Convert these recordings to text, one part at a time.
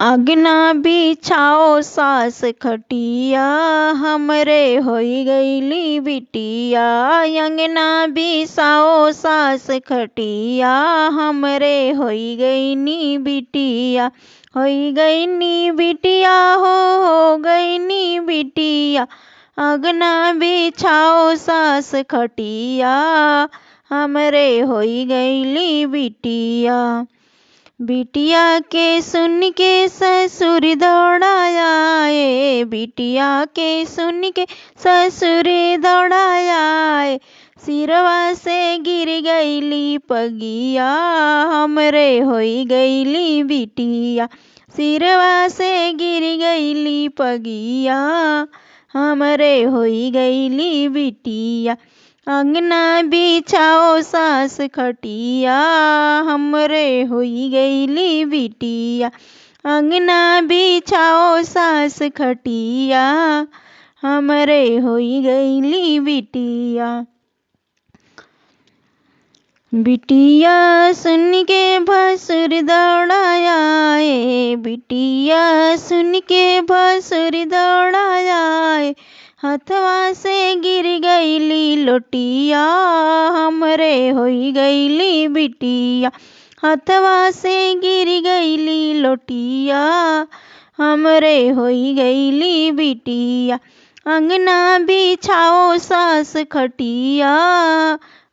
अंगना बिछाओ सास खटिया, हमरे होई गईली बिटिया। अंगना बिछाओ सास खटिया, हमरे होई गईनी बिटिया। होई गईनी बिटिया हो गईनी बिटिया। अंगना बिछाओ सास खटिया, हमरे होई गईली बिटिया। बिटिया के सुन के ससुर दौड़ाए, बिटिया के सुन के ससुर दौड़ाए। सिरवा से गिर गईली पगिया, हमरे होई गईली बिटिया। सिरवा से गिर गईली पगिया, हमरे होई गईली बिटिया। अंगना बिछाओ सास खटिया, हमरे होई गईली बिटिया। अंगना बिछाओ सास खटिया, हमरे होई गईली बिटिया। बिटिया सुन के भसुर दौड़ाया, बिटिया सुन के भसुर दौड़ाया। हथवा से गिर गईली लोटिया, हमरे होई गईली बिटिया। हथवा से गिर गईली लोटिया, हमरे होई गईली बिटिया। अंगना बिछाओ सास खटिया,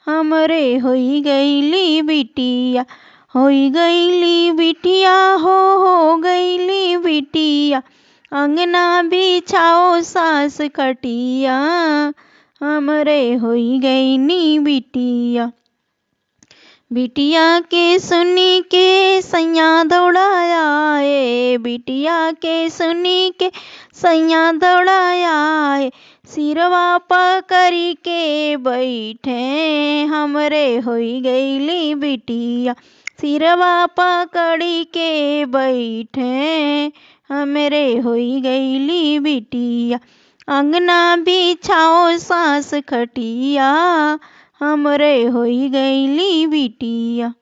हमरे होई गईली बिटिया। होई गईली बिटिया हो गईली बिटिया। अंगना बिछाओ सास खटिया, हमरे होई गईनी बिटिया। बिटिया के सुनी के सैया दौड़ाया, बिटिया के सुनी के सैया दौड़ाया। सिरवा पकड़ी के बैठे, हमरे होई गईली बिटिया। सिरवा पकड़ी के बैठे, हमरे होई गईली बिटिया। अंगना बिछाओ सास खटिया, हमरे होई गईली बिटिया।